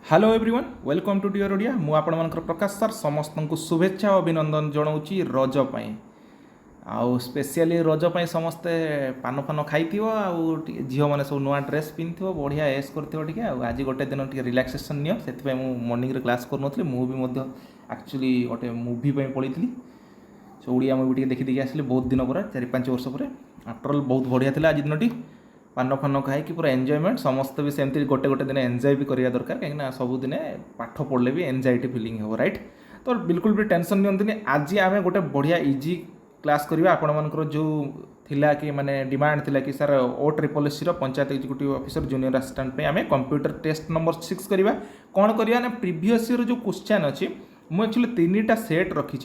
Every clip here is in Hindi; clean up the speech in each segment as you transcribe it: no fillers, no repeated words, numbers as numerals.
Hello everyone welcome to dear Odia मु आपण मानकर प्रकाश सर समस्त को शुभेच्छा और अभिनंदन जनाऊँगी रज पाई आउ स्पेशली रज पाई समस्ते पान फान खाई झील मैंने सब नुआ ड्रेस पिंध बढ़िया एस कर आज गोटे दिन टे रिलैक्सेशन नियो से मॉर्निंग क्लास करूँ मुझे एक्चुअली गोटे मूवी पड़ी सो ओडिया मुवी देखी देखी आसली बहुत दिन पर 4-5 वर्ष पर आफ्टरऑल बहुत बढ़िया था आज दिन पान फान खाई पूरा एंजॉयमेंट समस्त भी सेमती गोटे गोटे दिन एंजॉय भी करिया दरकार कहीं सबुदिन पाठ पढ़ले भी एंजाइटी फीलिंग हो राइट। तो बिल्कुल भी टेंशन नियंतुनि आज आम गोटे बढ़िया इजी क्लास करवा आपण मानकर जो थिला कि माने डिमांड थिला कि sir OSSC panchayat executive officer junior assistant पे आम कंप्यूटर टेस्ट नंबर 6 करवा कौन करवा ना प्रीवियस ईयर जो क्वेश्चन अच्छी मुझे एक्चुअली 3टा सेट रखी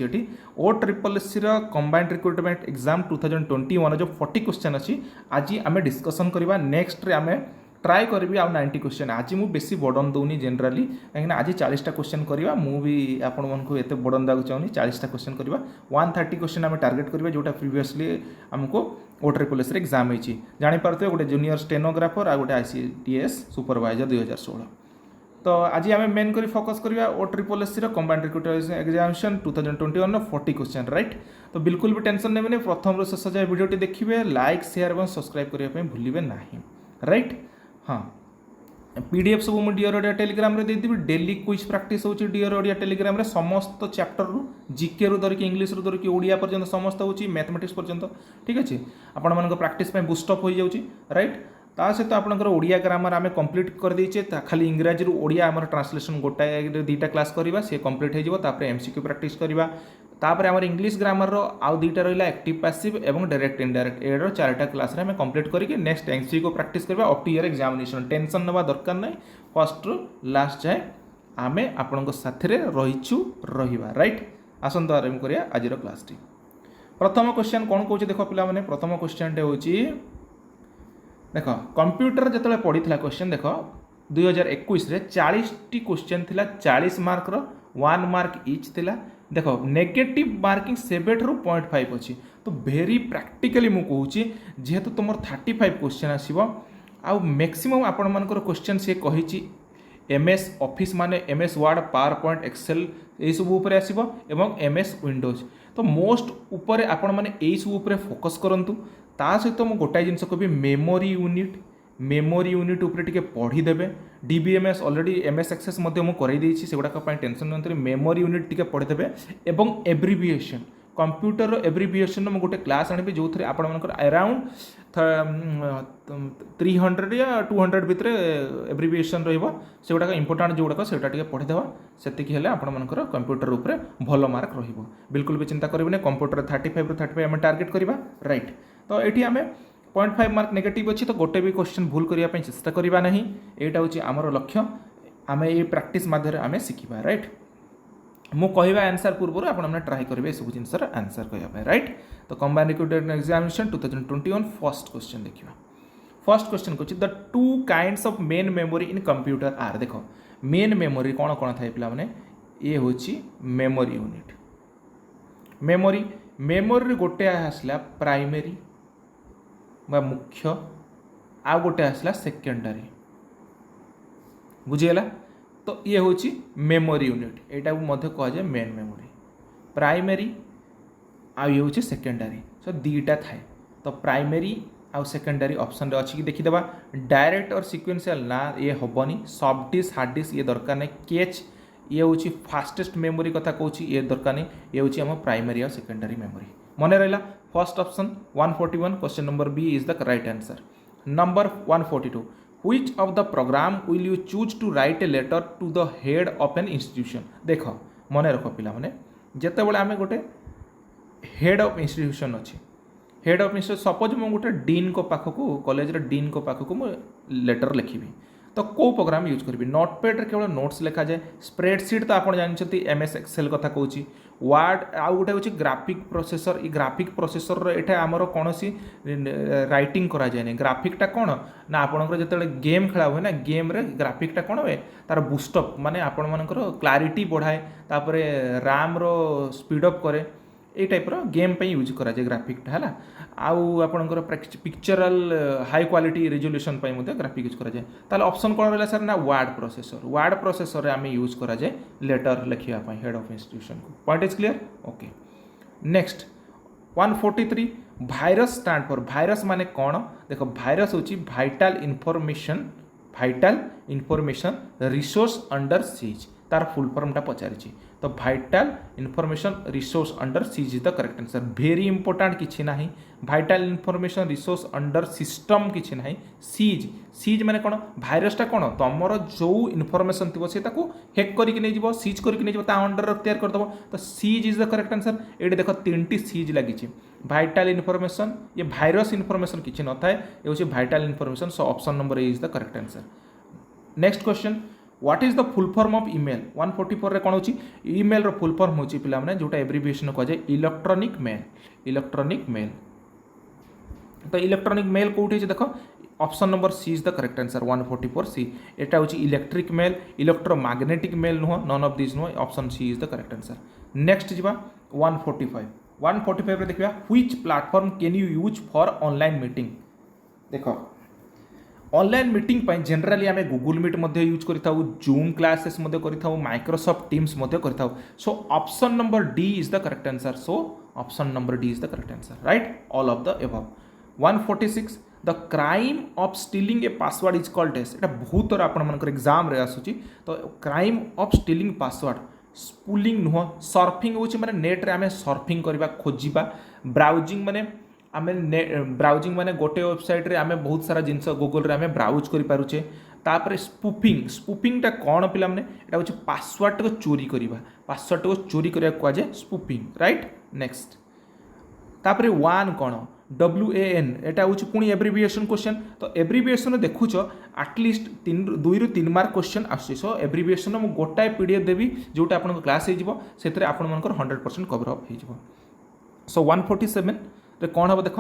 OSSC कंबाइंड रिक्रुटमेंट एग्जाम 2021 जो 40 क्वेश्चन अच्छी आज आम डिस्कसन करवा नेक्स्ट रे आम ट्राए करी आउ 90 क्वेश्चन आज मुझे बेसी बर्डन दूनी जनरली कहीं आज 40टा क्वेश्चन करवा मुझे आपण मानक एत बर्डन देवाक चाहूनी 40टा क्वेश्चन करवा 130 क्वेश्चन आम टार्गेट करवा जोटा प्रीवियसली आमको OSSC एग्जाम होती जापारे गोटे जूनियर स्टेनोग्राफर आ गोटे ICTS सुपरवाइजर 2016। तो आज आम मेन करी फोकस करवा OSSC combined recruitment examination 2021 40 question right. तो बिल्कुल भी टेंशन नेबे प्रथम शेष जाए वीडियोटी देखिए लाइक शेयर और सब्सक्राइब करने भूलिए ना राइट। हाँ PDF सब मुझे डियर ओडिया टेलीग्राम रे देदेवि डेली क्विज प्रैक्टिस होची डियर ओडिया टेलीग्राम रे समस्त चैप्टर रु जीके रु धरिकी इंग्लिश रु धरिकी ओडिया पर्यंत समस्त होची मैथमेटिक्स पर्यंत ठीक अच्छे आपण मानक प्रैक्टिस पे बूस्टअप हो जाउची राइट। ता सहित आपंकर ओडिया ग्रामर आम कंप्लीट कर देचे खाली इंग्राजी रु ओडिया आमर ट्रांसलेशन गोटाए 2टा क्लास करवा से कंप्लीट हो तापर MCQ प्रैक्टिस करवा तापर आमर इंग्लिश ग्रामर रो आउ 2टा रहिला एक्टिव पैसिव एवं डायरेक्ट इनडायरेक्ट एडर 4टा क्लास रे आम कंप्लीट करके नेक्स्ट MCQ प्रैक्टिस करवा up two year examination tension नवा दरकार नहीं फर्स्ट रु लास्ट जाए आमे आपनको साथरे रहिछु रहिबा राइट। आसंत आरंभ करिया आजिर क्लास टी प्रथम क्वेश्चन कौन कहूँ देख पिला माने प्रथम क्वेश्चन टे होची देख कंप्यूटर जो पड़ी क्वेश्चन देख 2021 रे 40टी क्वेश्चन थिला 40 मार्क रो 1 मार्क इच थिला देख नेगेटिव मार्किंग 7 रु 0.5 अच्छी तो भेरी प्रैक्टिकली मु कहूँ जेहेतु तुम 35 क्वेश्चन आसीबो आउ मैक्सिमम आपण मानकर क्वेश्चन से कही MS ऑफिस माने MS Word PowerPoint Excel यही सब ऊपर आसीबो एवं MS विंडोज तो मोस्ट ऊपर आपण माने यही सब ऊपर फोकस करंतु ता सहित मुझे गोटाए जिनस कह मेमोरी यूनिट उपर टिके पढ़ीदेवे DBMS ऑलरेडी MS एक्सेस मुझे से गुड़ाक टेंशन नहीं मेमोरी यूनिट टिके पढ़ीदेवे एवं एब्रिविएशन कंप्यूटर एब्रिविएशन मुझे गोटे क्लास आनी जो थे आप अराउंड 300 या 200 भितर एब्रिविएशन से गुड़ाक इंपोर्टाट जो गुड़ाक से पढ़ीदेवा से आपर कंप्यूटर उपर भल मार्क रही बिल्कुल भी चिंता करेंगे कंप्यूटर 35 रु 35 आम टार्गेट करवा राइट। तो ये आम 0.5 मार्क नेगेटिव अच्छी तो गोटे भी क्वेश्चन भूल करने चेष्टा करवा नहीं यहाँ हूँ आमर लक्ष्य आम ये प्रैक्टिस माध्यम आम शिखा राइट। मु कहवा आंसर पूर्व आपने ट्राए करेंगे सब जिनसर आंसर कहवाई राइट। तो combined recruitment examination 2021 first question देखा फर्स्ट क्वेश्चन कौन the 2 kinds of main memory in computer are देख मेन मेमोरी कौन कौन थाए पे ये हूँ मेमोरी यूनिट मेमोरी गोटे आसला प्राइमरी बा मुख्य आ गोटे आसला सेकेंडरी बुझीगला। तो ये हूँ मेमोरी यूनिट यहाँ कहुए मेन मेमोरी प्राइमरी आ ये हूँ सेकेंडरी सो 2टा थाए तो प्राइमरी आउ सेकेंडरी ऑप्शन रे अच्छी कि देखीदेवा डायरेक्ट और सिक्वेंशियल ना ये हेनी सॉफ्ट डिस्क हार्ड डिस्क ये दरकार नहीं कैच ये हूँ फास्टेस्ट मेमोरी कथा कहूँ ये दरकार नहीं ये हूँ आम प्राइमरी और सेकेंडरी मेमोरी मन रहा first option 141 question number B is the right answer. Number 142 which of the program will you choose to write a letter to the head of an institution देख मन रख पिला माने जेते बेले आमे गोटे हेड ऑफ इंस्टीट्यूशन अच्छी हेड ऑफ इंस्टीट्यूशन सपोज मु गोटे डीन को पाखकू कॉलेज रे डीन को पाखकू मु लेटर लिखिबी तो कौ प्रोग्राम यूज करी नोटपैड रे केवल नोट्स लिखा जाए स्प्रेडशीट तो आप जानते MS एक्सेल कथा कहूँ वार्ड आउ गोटे हूँ ग्राफिक प्रोसेसर ये ग्राफिक प्रोसेसर एटा आमर कौन सी राइटिंग करा जाए ग्राफिकटा कौन ना आपंकर जो गेम खेला हुए ना गेम रे ग्राफिकटा कौन हुए तार बूस्टअप माने आपण मानकर क्लारिटी बढ़ाए तापर RAM रो स्पीडअप करे ये टाइप्र गेम पे यूज करा जाए ग्राफिकटा है आउ आपंकर pictorial high quality resolution graphic use करा जाए ताले ऑप्शन कौन रहा सर ना वर्ड प्रोसेसर आम यूज करा जाए लेटर लिखापी हेड ऑफ इंस्टीट्यूशन को point is clear okay next 143 virus stand for virus माने कौन देख भाइरस हूँ vital information resource under seize तार फुल फॉर्मटा पचारि तो vital information resource under seize is the correct answer very important किसी ना vital information resource under system किसी ना सीज सीज माने कौन भाइरसटा कौन तुमर जो इनफॉरमेशन थी से हेक करके नहीं सीज करके नहीं अंडर तैयार करदेव तो सीज इज द करेक्ट आंसर ये देख 3टी सीज लगी भाइटाल इनफॉरमेशन ये भाइरस इनफॉरमेशन किसी न थाए ये हूँ vital information so option number A is the correct answer next question what is the full form of email 144 रे कौन होची ईमेल रो फुल फॉर्म होची पिला माने जोटा एब्रिविएशन को जाए इलेक्ट्रॉनिक मेल तो इलेक्ट्रॉनिक मेल कोठी छै देखो option number C is the correct answer 144 C एटा होची इलेक्ट्रिक मेल इलेक्ट्रोमैग्नेटिक मेल नुह नन ऑफ दिस नुह option C is the correct answer next जिबा 145 रे देखिबा which platform can you use for online meeting देखो ऑनलाइन मीटिंग पाई जनरली आम गूगल मीट यूज करूँ जूम क्लासेस करूँ माइक्रोसॉफ्ट टीम्स करूँ so option number D is the correct answer so option number D is the correct answer right all of the above 146 the crime of stealing a password is called as एटा बहुत थर आप एग्जाम रे आसूची तो crime of stealing password spooling नुह सर्फिंग होची माने नेट रे आमे सर्फिंग करबा खोजिबा ब्राउजिंग माने आमे ब्राउजिंग माने गोटे वेबसाइट रे आमे बहुत सारा जिनस गूगल रे आमे ब्राउज करि पारुचे तापर स्पूफिंग टा कौन पिला माने एटा होची पासवर्ड को चोरी करिया को जाए स्पूफिंग राइट नेक्स्ट तापर वन कौन WAN एटा हूँ पुणी एब्रिविएशन क्वेश्चन तो एब्रिविएशन देखुच आटलिस्ट 2 ରୁ 3 मार्क क्वेश्चन आसुची सो एब्रिविएशन मु गोटाए PDF देवी जोटा आपन क्लास हो 100% कवर अप हो सो 147 रे कौन हम देख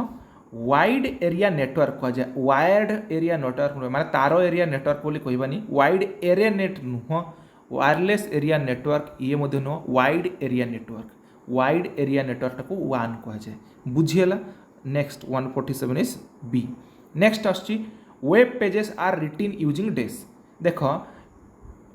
वाइड एरिया नेटवर्क कह जाए वायर्ड एरिया नेटवर्क माने तार एरिया नेटवर्क बोली कहबानी वाइड एरिया नेट नुह वायरलेस एरिया नेटवर्क ये नुह वाइड एरिया नेटवर्क को वन कह जाए बुझीगला नेक्स्ट 147 इज बी नेक्स्ट आसची web pages are written using डेस देख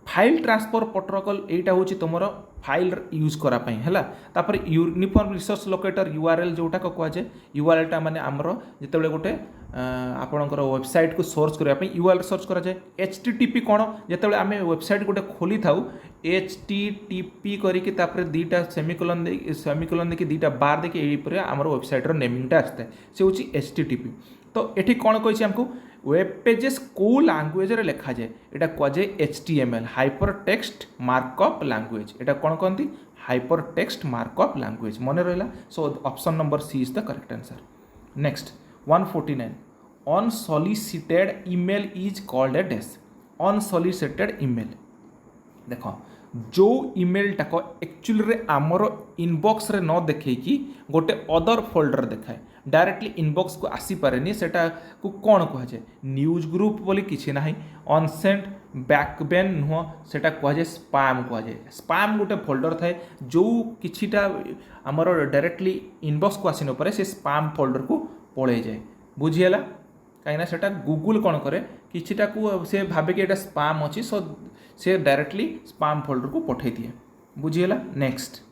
फाइल ट्रांसफर प्रोटोकॉल एटा हूँ तुम फाइल यूज करापाई है तापर यूनिफॉर्म रिसोर्स लोकेटर URL जोटा को कह जाए URL टा माने आमर जिते गोटे आपणकर वेबसाइट को सोर्स करने URL सर्च करा जाए HTTP कौन जिते आम वेबसाइट गोटे खोली था HTTP करके तापर दीटा सेमिकोलन देखिए दीटा बार देखिए आमर वेबसाइट नेमिंगटा आसता है से हूँ HTTP तो ये कौन कही आमको वेब पेजेस को लैंग्वेज रे लिखा जाए यहाँ कह जाए HTML hyper text markup language यहाँ कौन कहती हाइपर टेक्स्ट मार्कअप लैंग्वेज मन रहा so option number C is the correct answer next 149 unsolicited email is called a डेस अनसॉलिसिटेड ईमेल देख जो ईमेल टाक एक्चुअली रे आमर इनबॉक्स रे न देखी गोटे अदर फोल्डर देखाए डायरेक्टली इनबॉक्स को आसी पारेनी सेटा को कौन कह जाए न्यूज ग्रुप बोली किसी ना अनसेंट बैकबेन नुह सेटा कह जाए स्पैम कह जाए स्पैम गोटे फोल्डर थाए जो किछिटा आमर डायरेक्टली इनबॉक्स को आसी न पारे से स्पैम फोल्डर को पड़े जाए बुझीगला कहीं सेटा गूगल कौन करे किछिटा को से भावे कि एटा स्पैम अच्छी सो से डायरेक्टली स्पैम फोल्डर को पठे दिए बुझीगला नेक्स्ट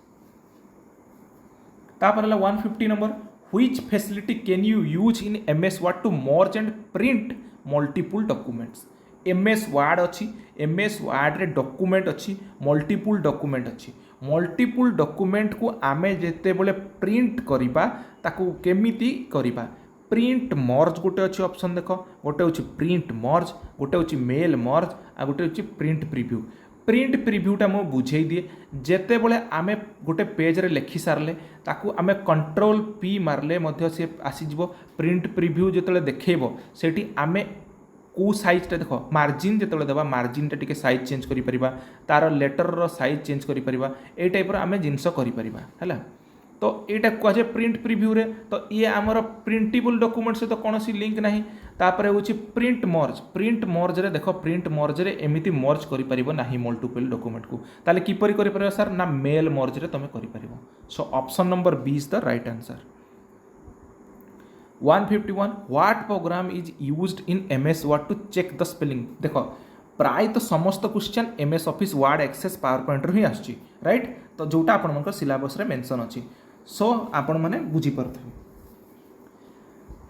तापर 150 number which facility can you use in MS Word to merge and print multiple documents MS Word अच्छी MS Word रे डॉक्यूमेंट अच्छी मल्टीपल डॉक्यूमेंट को आमे जेते बोले प्रिंट करिबा ताकू केमिति करिबा प्रिंट मर्ज गोटे अच्छी ऑप्शन देख गोटे हूँ प्रिंट मर्ज गोटे हूँ मेल मर्ज आ गोटे हूँ प्रिंट प्रिव्यूटा मुझे बुझे दिए जेते बड़े आम गोटे पेज रे लिखि सारे ताकू आम कंट्रोल P मारले मध्य सी आसीज प्रिंट प्रिव्यू जो देखेब से आम कौ सैजटा देख मार्जिन जो देवा मार्जिनटा टी सैज चेंज कर तार लेटर सैज चेंज कर टाइप आम जिनस है तो यहाँ कहुए प्रिंट प्रिव्यू रे तो ये आमर प्रिंटेबल डॉक्यूमेंट सहित कौन लिंक ना तापर हूँ प्रिंट मर्ज रे देख प्रिंट मर्ज रे एमिति मर्ज करि परिबो नाही मल्टीपल डॉक्यूमेंट को ताले किपरि करि परिबो सर ना मेल मर्ज रे तुम करि परिबो। So option number B is the right answer. 151 what program is used in MS Word to check the spelling. देखो प्राय तो समस्त question MS Office Word Access PowerPoint रू ही आछी राइट। तो जोटा आपण मन सिलेबस रे मेंशन अछि सो आपण माने बुझी परथि।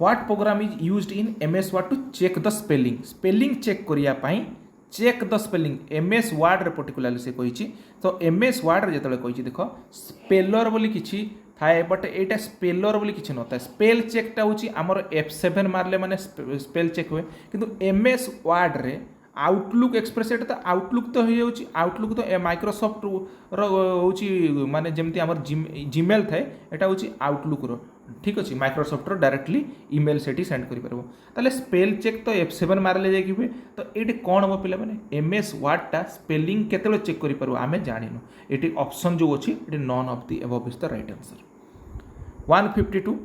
What program is used in MS Word to check the spelling check करिया पई check the spelling MS Word रे पर्टिकुलरली से कहिछि। तो एमएस वर्ड रे जेतले कहिछि देखो स्पेलर बोली किछि थाए बट एटा स्पेलर बोली किछि नता स्पेल चेकटा होछि हमर F7 मारले माने स्पेल चेक हुए किंतु एमएस वर्ड रे आउटलुक एक्सप्रेस एटा तो आउटलुक तो हो जाउछि आउटलुक तो माइक्रोसॉफ्ट रो होछि माने जेमति हमर जीमेल थाए एटा होछि आउटलुक रो ठीक अछि माइक्रोसॉफ्ट रो डायरेक्टली ईमेल सेठी सेंड करि परबो। ताले स्पेल चेक तो F7 मारले जाय कि हुए तो एटी कोन हो पिला माने एमएस वर्ड टा स्पेलिंग केतेले चेक करि परबो आमे जानिनु एटी ऑप्शन जो अछि एटी none of the above is the right answer. 152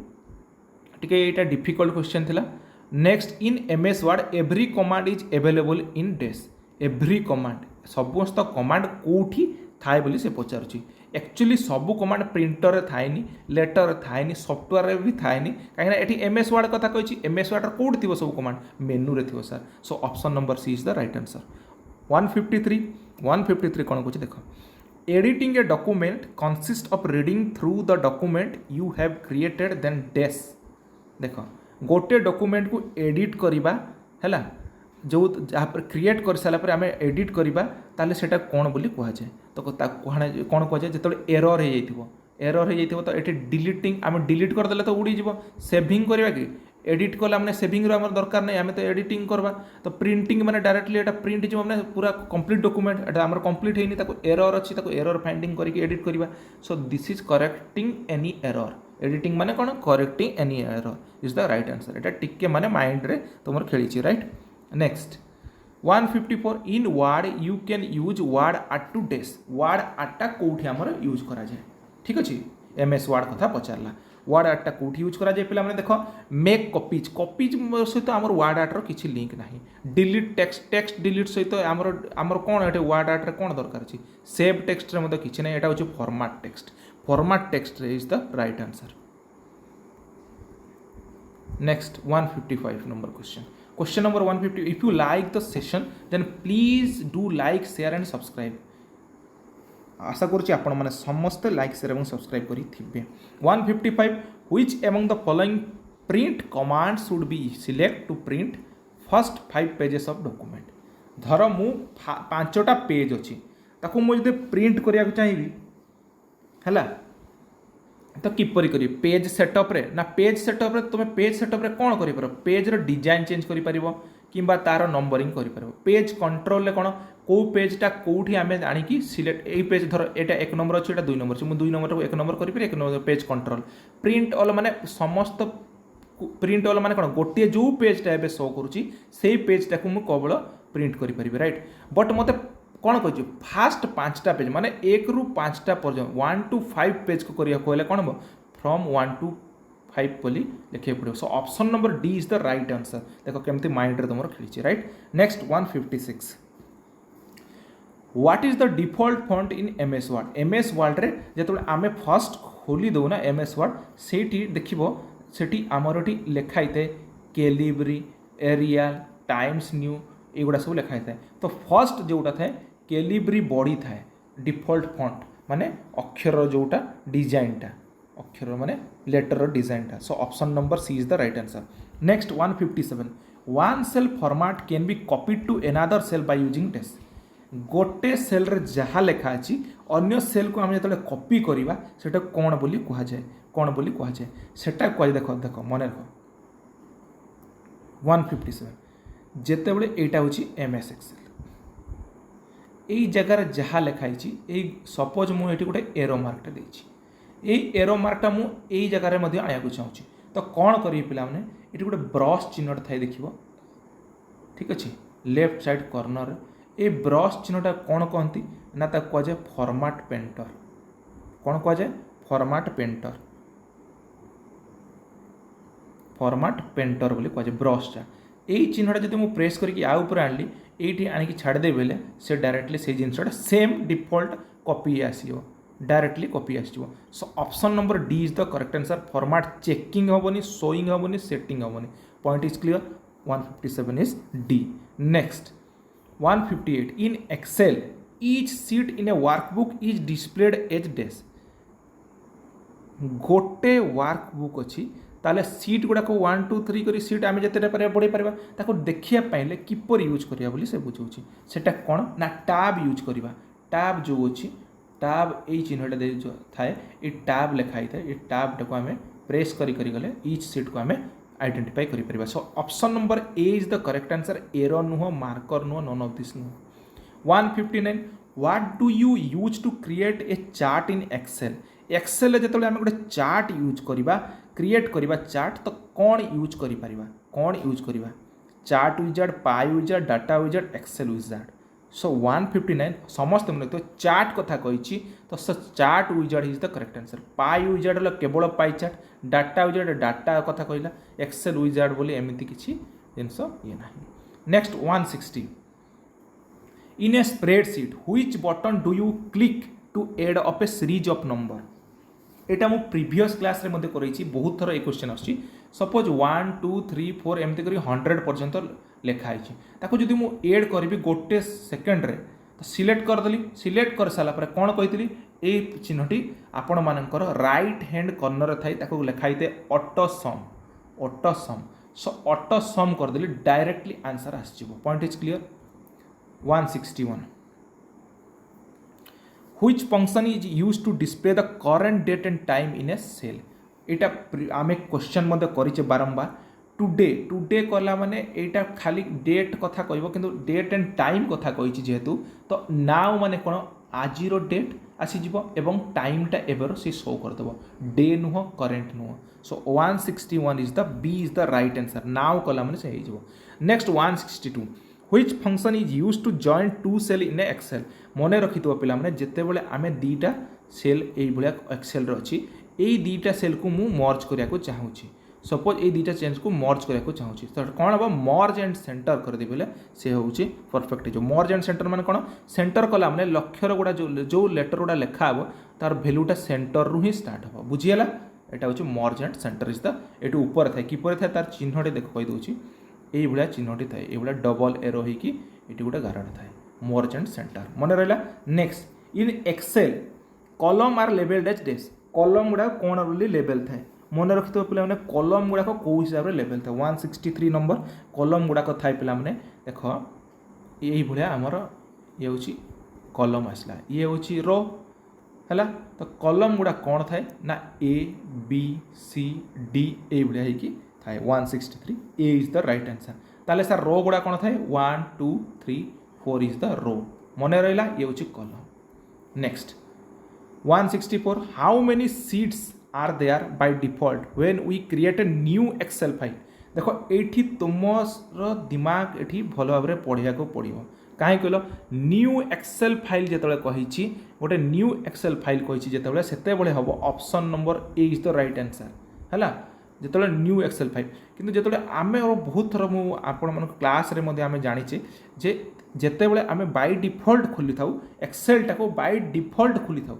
टिके एटा डिफिकल्ट क्वेश्चन थिला। Next in MS Word every command is available in डेस एवरी कमांड समस्त कमांड कोठी थाए बोली से पचारुछि। एक्चुअली सबू कमांड प्रिंटर रे थाएनी लेटर थाएनी सॉफ्टवेयर रे भी थाएनी काहे ना एठी एमएस वर्ड कथा कहिछि एमएस वर्ड कोड थिबो सब कमांड मेनू रे थिबो sir. So option number C is the right answer. 153 कोन कहिछि देखो editing a document consist of reading through the document you have created then dash. देखो गोटे डॉक्यूमेंट को एडिट करबा हैला जो जहाँ पर क्रिएट कर सारा पर आम एडिट करवा ताले सेटा कौन बोली कह जाए तो कौन कह जाए जो एरर हो तो ये डिलीटिंग आम डिलीट करदे तो उड़ी जीव सेविंग करवा कि एडिट कले मैंने सेविंग आम दरकार नहीं आम तो एडिटिंग करवा तो प्रिंटिंग मैंने डायरेक्टली एटा प्रिंट जो मैंने पूरा कंप्लीट डॉक्यूमेंट एटा आम कंप्लीट होनी एरर अच्छी एरर फाइंडिंग करके एडिट करवा। So this is correcting any error editing माने कौन correcting any error is the right answer. एटा टिके माने माइंड रे तुम खेली right. Next 154 in Word you can use WordArt to dash वर्ड आर्टा कौटी आमर यूज करा जाए ठीक अच्छे एमएस वर्ड कथा पचारला वर्ड आर्टा कौटी यूज करा जाए पिला माने देखो मेक कॉपीज सहित आमर वर्ड आर्टर किसी लिंक नाही डिलीट टेक्स्ट डिलीट सहित आमर कौन एटे वर्ड आर्ट रे कौन दरकार अछि सेव टेक्स्ट रे मतलब किछि नै एटा होछि फॉर्मेट टेक्स्ट रे is the right answer. Next 155 number question number 150 if you like the session then please do like share and subscribe। आशा करुच्ची आपण मैंने समस्ते लाइक शेयर और सब्सक्राइब करी थिबे। 155 which among the following print command should be select to print first 5 pages of document। धर मु 5टा पेज अच्छी ताको मु जदि प्रिंट करिया चाहिए हैला तो किपरि करी पेज सेटअप रे ना पेज सेटअप रे तुम पेज सेटअप रे कौन करि पारो पेज रो डिजाइन चेंज करि परिबो किंबा तार नंबरिंग करि परिबो। पेज कंट्रोल रे कोन को पेजटा कोठी आमे आनी कि सिलेक्ट ए पेज धर एटा 1 नंबर अछि एटा 2 नंबर अछि मु 2 नंबर को 1 नंबर करि पर 1 number page control print all माने समस्त प्रिंट ऑल माने कोन गोटे जो पेजटा एबे शो करूची सेही पेजटा को मु केवल प्रिंट करि परिबे राइट। बट मते कौन कह फास्ट 5टा पेज माने 1 रू 5टा पर्यंत 1 to 5 पेज को करिया कहले कौन हम फ्रॉम 1 to 5 बोली लिखे पड़ो। सो option number D is the right answer. देखो केमती माइंड रे तुम खेली right. Next 156 what is the default font in MS word. MS Word रे जेतबे आमे फर्स्ट खोली दो ना एमएस वर्ड सेठी देखिबो सेठी आमरटी लिखा हिते कैलिब्री एरियल टाइम्स न्यू एगुड़ा सब लिखा हिते तो फर्स्ट जोटा थाए कैलिब्री बॉडी थाए डिफॉल्ट फॉन्ट माने अक्षर जोटा डिजाइनटा अक्षर माने लेटर डिजाइनटा। So option number C is the right answer. Next 157 one cell format can be copied to another cell by using dash. गोटे सेल रे जहाँ लिखा अछि अन्य सेल को हम जतले कॉपी करबा सेटा कोन बोली कहा जाए सेटा कह देखो देखो मन रख 157 जेते बळे एटा होची एमएस एक्सेल यही जगार जहाँ लिखाई यही सपोज मुझे गोटे एरो मार्कटा देछि यही एरो मार्कटा मुझे जगार आना चाहूँगी तो कौन करी पिला माने ये गोटे ब्रश चिन्हटा थाए देखिबो ठीक अच्छे लेफ्ट साइड कॉर्नर ये ब्रश चिन्हटा कौन कहती ना कह जाए फॉर्मेट पेंटर कौन कह जाए फॉर्मेट पेंटर बोली कह जाए ब्रशटा यही चिन्हटा जब मुझे प्रेस करके आ ऊपर आनली ये आणिक छाड़देवी बेले से डायरेक्टली से जिनटा सेम डिफॉल्ट कॉपी आसो डायरेक्टली कॉपी आसो so option number D is the correct answer format checking हेनी शोइंग हेनी सेटिंग हेनी point is clear 157 is D next 158 in Excel each sheet in a workbook is displayed as dash गोटे वर्कबुक अच्छी ताले सीट गुड़ाक 1 2 3 करी सीट आम जिते बढ़े पार्बा ताको देखिए किपर यूज करिया बोली से बुझाऊँ सेटा कौन ना टैब यूज करवा टैब जो अच्छी टैब यही चिन्हटा दे थाए ये टैब लिखाई था ये टैब टाक आम प्रेस करी गले ईच सीट को आम आइडेंटिफाई करें so option number A is the correct answer error नुह मार्कर नुह नन ऑफ दिस नुह 159 what do you use to create a chart in Excel Excel जो आम गोटे चार्ट यूज करवा क्रिएट करवा चार्ट तो कौन यूज करवा chart wizard pie wizard data wizard Excel wizard so 159 समस्त मन तो चार्ट कथा कही तो chart wizard is the correct answer pie wizard केवल pie chart data wizard data कथा कहला एक्सेल विजार्ड बोली एमती किसी जिनस ये ना next 160 in a spreadsheet which button do you click to add up a series of number एटा मु प्रीवियस क्लास रे मध्ये करैछि बहुत थर ए क्वेश्चन आछि सपोज 1 2 3 4 एमती करी 100 पर्यंत लेखा है ताको जदि मु एड करी गोटे सेकेंड रे तो सिलेक्ट करदेली सिलेक्ट कर सारा पर कौन कही ए चिन्हटी आपण मानकर राइट हैंड कॉर्नर थाई ताको लेखाई थे auto sum so auto sum करदेली डायरेक्टली आंसर आसजिवो point is clear 161 which function is used to display the current date and time in a cell एटा आम क्वेश्चन मध्य करिचे बारंबार टुडे कला माने एटा खाली डेट कथा कहबो किंतु डेट एंड टाइम कथा कहिछि जेहेतु तो नाउ माने कोन आजिरो डेट आसी जिवो एवं टाइमटा एबर से शो कर देबो डे नुह करेंट नुह so 161 is the B is the right answer now कला माने से हिजिवो next 162 which function is used to join two cell in a excel मन रखिथो पिला माने जेते बेले आमे दीटा सेल एई भलिया एक्सेल रे अछि एई दीटा सेल को मु मर्ज करिया को चाहूची सपोज ए दीटा चेंज को मर्ज करिया को चाहूची तो कोन हबो मर्ज एंड सेंटर कर दे बेले से होउची परफेक्ट जो मर्ज एंड सेंटर माने कोन सेंटर कला माने लक्षर गुडा जो लेटर गुडा लेखा हबो तार वैल्यूटा सेंटर रु ही स्टार्ट हबो बुझियला एटा होची merge and center is the एटु ऊपर थाय किपर थाय तार चिन्हटे देख कहि दोची एई भलिया चिन्हटी थाय एई भलिया डबल एरो हे कि एटी गोटे गारड थाय मर्ज एंड सेंटर मन रहिला next in Excel column are labelled as dash column गुडा कोन बोली लेबल थाय मन रखितो पिला माने कॉलम गुडा को हिसाब रे लेबल थाय 163 नंबर कॉलम गुडा को थाय पिला माने देखो एई भलिया हमर ये होची कॉलम आसला ये होची रो हला तो कॉलम गुडा कोन थाय ना ए बी सी डी एई भलिया हे कि थाय 163 ए इज द राइट आंसर ताले सर रो गुडा कोन थाय 1 2 3 4 इज द रो मन रहिला ये होची column next 164 how many sheets are there by default when we create a new Excel file देखो एठी तुमर दिमाग एठी भलो भाबरे पढिया को पड़िबो काहे कहलो न्यू एक्सेल फाइल जेतले कहिछि गोटे न्यू एक्सेल फाइल कहिछि जेतले सेते बळे हबो option number A is the right answer हला जेतले न्यू एक्सेल फाइल किंतु जेतले आमे बहुत थर मु आपण मन क्लास रे मध्ये आमे जानिचे जे जेते बळे आमे बाय डिफॉल्ट खोली थाउ एक्सेल टाको बाय डिफॉल्ट खोली थाउ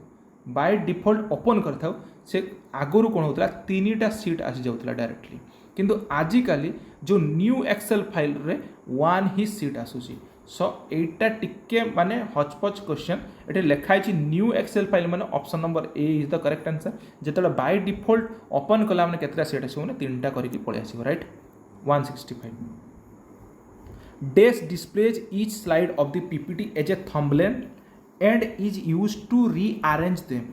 बाय डिफॉल्ट ओपन कर थाउ से आगुरु कोन होतला तीनटा सीट आसी जाउतला डायरेक्टली किंतु आजिकाली जो न्यू एक्सेल फाइल रे वन ही सीट आसुची सो एटा टिके माने हचपच क्वेश्चन एटे लिखाई छी न्यू एक्सेल फाइल माने option number A is the correct answer जेतले बाय डिफॉल्ट ओपन कला माने केतरा सीट आसीबो ने तीनटा करिकि पळे आसीबो right 165 dash displays each slide of the PPT as a thumbnail and is used to rearrange them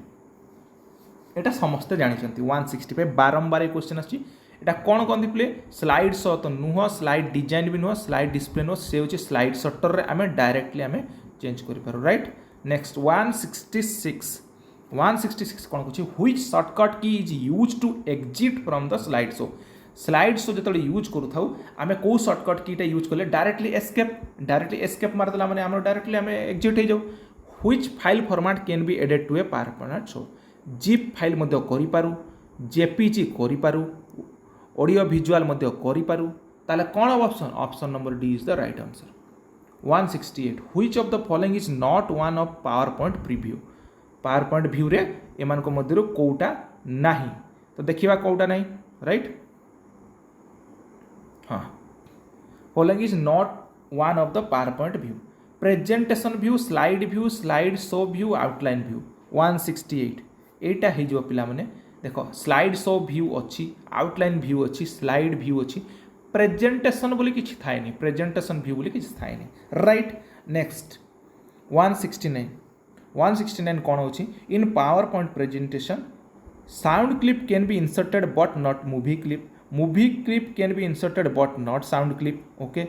एटा समस्ते जानिछंती 165 बारंबार ए क्वेश्चन आछि एटा कोन कहंती प्ले स्लाइड शो तो नुह स्लाइड डिजाइन भी नुह स्लाइड डिस्प्ले नुह से होची स्लाइड शटर रे आमे डायरेक्टली आमे चेंज करि पारो राइट नेक्स्ट 166 कोन कहछि which shortcut key is used to exit from the slide show जतले यूज करू थाउ आमे को शॉर्टकट कीटा यूज करले डायरेक्टली एस्केप मार देला माने हम डायरेक्टली आमे एग्जिट हे जाउ which file format can be added to a PowerPoint show zip file मध्य करि पारू जेपीजी करि पारू ऑडियो विजुअल मध्य करि पारू ताले कौन हम option option number D is the right answer 168 which of the following is not one of power point preview power point view रे एमान को मध्यरु कोउटा नाही तो देखिबा कोउटा नाही राइट हाँ following is not one of the power point view presentation view slide show view outline view 168 एटा हे जो पिला माने देखो स्लाइड शो व्यू अच्छी आउटलाइन व्यू अच्छी स्लाइड व्यू अच्छी प्रेजेंटेशन बोली किछि थाए नहीं प्रेजेंटेशन व्यू बोली किछि थाए नहीं राइट नेक्स्ट 169 कौन होची in PowerPoint presentation sound clip can be inserted but not movie clip can be inserted but not sound clip okay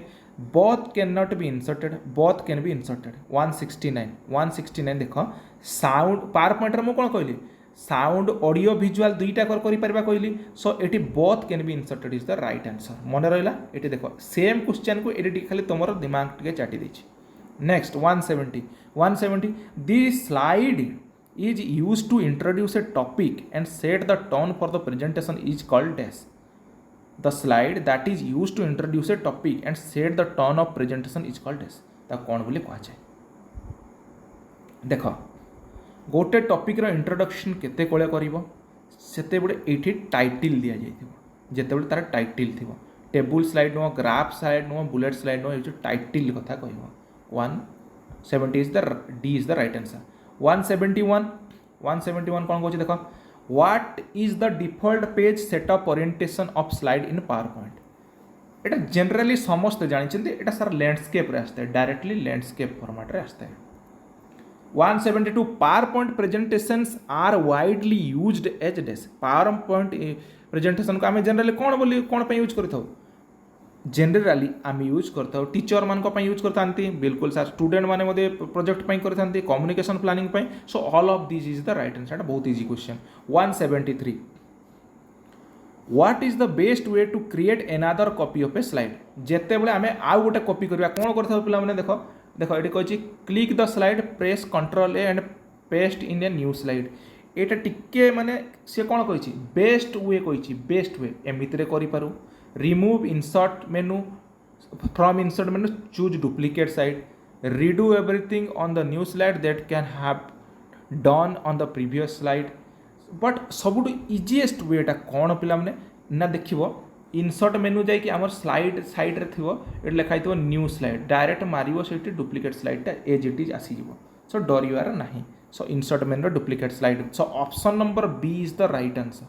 both cannot be inserted both can be inserted 169 देखो साउंड पावर पॉइंट रे मु कोन कहली साउंड ऑडियो विजुअल दुईटा करि परबा कहली सो एटी both can be inserted is the right answer मन रहिला एटी देखो सेम क्वेश्चन को एटी खाली तमरो दिमाग टिके चाटी देछि next 170 this slide is used to introduce a topic and set the tone for the presentation is called as the slide that is used to introduce a topic and set the tone of presentation is called as ता कौन बोली कहा जाए देख गोटे टॉपिक रो इंट्रोडक्शन केते कोले करिवो सेते बडे एठी टाइटल दिया जाइथिबो जेते बडे तार टाइटल थिबो टेबल स्लाइड नो ग्राफ स्लाइड नो बुलेट स्लाइड नो जो टाइटल कथा कहइबो 170 is the D is the right answer 171 कौन कहछि देखो What is the default page setup orientation of slide in PowerPoint Etah generally समस्त जानिछन्ती एटा सर लैंडस्केप रे आस्ते डायरेक्टली लैंडस्केप फॉर्मेट रे आस्ते 172 PowerPoint presentations are widely used as this PowerPoint presentation को आमे जनरली कोन पे यूज करथौ जनरली आम यूज करता टीचर मान यूज करते बिल्कुल सर स्टूडेंट माने मधे प्रोजेक्ट करते communication planning so all of this is the right answer बहुत easy question 173 what is the best way to create another copy of a slide जेते बेले आमे आउ गोटे कॉपी करबा कोन करथौ पिला माने देखो एटी कहछि click the slide press control A and paste in a new slide एटा टिके माने से कोन कहछि बेस्ट वे एमिति रे करि Paru remove insert menu from insert menu choose duplicate slide redo everything on the new slide that can have done on the previous slide but सबुठ easiest way टा कौन पिला माने ना देखिबो insert menu जाई कि हमर स्लाइड साइड रे थिबो एट लिखाई थिबो न्यू स्लाइड डायरेक्ट मारिबो सेठी डुप्लीकेट स्लाइड टा एज इट इज आसी जिवो सो डरिवार नाही so insert menu duplicate slide so option number B is the right answer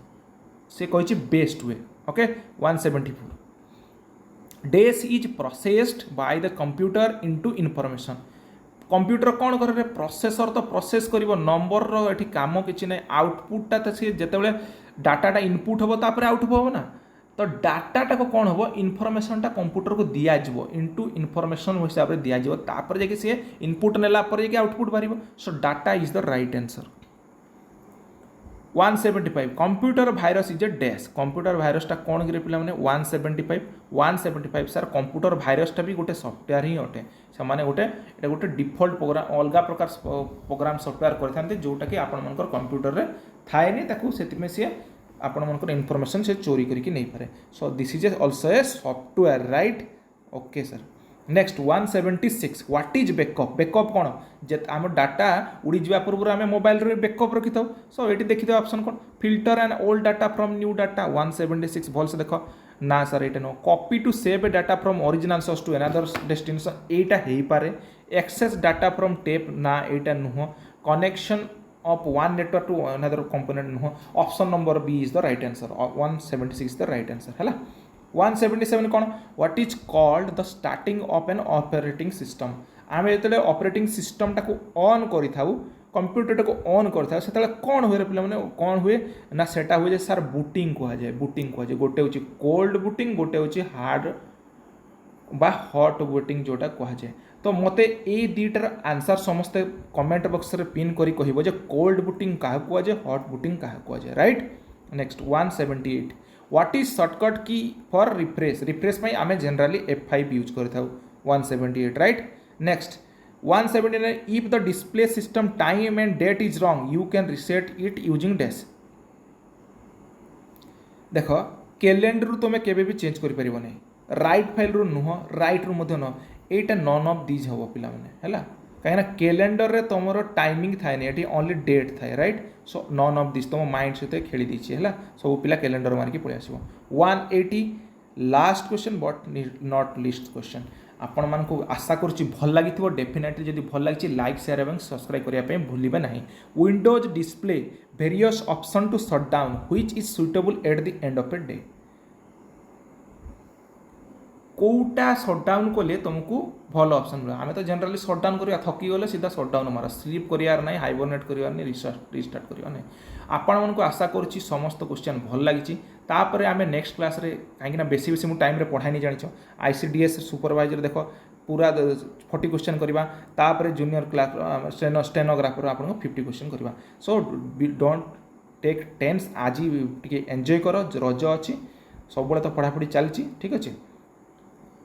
से कहछि best way okay 174 dash is processed by the computer into information computer कौन करे प्रोसेसर तो प्रोसेस करिवो नंबर रो एठी काम किछि नै आउटपुट ता से जेतेबेले डाटाटा इनपुट होबो तापर आउटपुट होबो ना तो डाटाटा को कौन होबो इनफॉरमेशन टा कंप्यूटर को दिया जिवो इनटू इनफॉरमेशन हिसाब रे दिया जिवो तापर जे कि से इनपुट नेला पर जे कि आउटपुट बारिवो so data is the right answer 175 computer virus is a dash computer virus टा कौन गिरे पिला माने 175 सर कंप्यूटर भाइरस टा भी गोटे सॉफ्टवेयर ही अटे से माने गोटे डिफॉल्ट प्रोग्राम अलगा प्रकार प्रोग्राम सॉफ्टवेयर करथांते जोटा कि आपण मनकर कंप्यूटर रे थाए नि ताकू सेति में से आपण मनकर इंफॉर्मेशन से चोरी करके नहीं पारे सो this is also a software right okay sir next 176 what is backup कौन जे आम डाटा उड़ी जावा पूर्व आम मोबाइल रे बैकअप रखी था सो ये देखी ऑप्शन कौन filter and old data from new data 176 भल से देख ना सर ये no copy to save a data from original source to another destination एटा हे पारे एक्सेस डाटा फ्रॉम टेप ना एटा नुह connection of one network to another component नुह option number B is the right answer 176 the right answer है 177 कौन what is called the starting of an operating system आम जो ऑपरेटिंग सिस्टम टाक ऑन करी कंप्यूटर टाक ऑन कर से कौन हुए पे कौन हुए ना सेटा हुए सर बुटिंग कहुए गोटे हूँ कोल्ड बुटिंग गोटे हूँ हार्ड बा हॉट बुटिंग जोटा कहुए तो मते ये दुईटार आंसर समस्ते कमेंट बॉक्स रे पिन करी कहबो जे कोल्ड बुटिंग क्या कहुए हॉट बुटिंग क्या कहुए right next 178 what is shortcut key for refresh में आम जनरली F5 यूज करता 178 right next 179 if the display system time and date is wrong you can reset it using dash देख कैलेंडर तुम केबे भी चेंज कर पारिबो नहीं राइट फाइल रू नुह राइट रू मध्य नुह एटा नन ऑफ दीज हम पिला माने हैला कहीं कैलेंडर रे तुम टाइमिंग थाए ये ओनली डेट थाए right so none of this तुम माइंड सहित खेली देछि हैला सब पिला कैलेंडर मारिकी पळै आसीबो 180 last question but not least question आपण मानकु आशा करुच्ची भल लगी डेफिनेटली जदि भल लगी लाइक शेयर और सब्सक्राइब करने भूलिबे नहीं Windows display various option to shut down which is suitable at the end of a day कौटा सटडाउन कले तुमको भल ऑप्शन मिले आम तो जनरली सटडाउन करवा थकी गले सीधा सटडाउन मार स्लीप करार ना हाइबरनेट करार नहीं रिस्टार्ट करवा नहीं आपण मानक आशा करुच्ची समस्त क्वेश्चन भल लगी तापर आम नेक्स्ट क्लास रे कहीं बेसी बेसी मुझे टाइम पढ़ाई जान ICDS सुपरवाइजर देख पूरा 40 क्वेश्चन करवा तापर जूनियर क्लास स्टेनोग्राफर आप 50 क्वेश्चन करवा सो डोंट टेक टेंस आज टे एंजॉय कर रज अच्छी सब तो पढ़ापढ़ी चलती ठीक अच्छे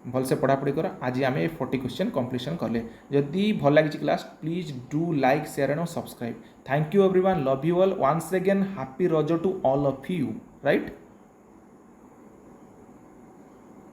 भलसे पढ़ापढ़ी कर आज आम 40 क्वेश्चन कंप्लीशन कले जदि भल लगी class please do like share and subscribe thank you everyone love you all once again happy Raja to all of you right.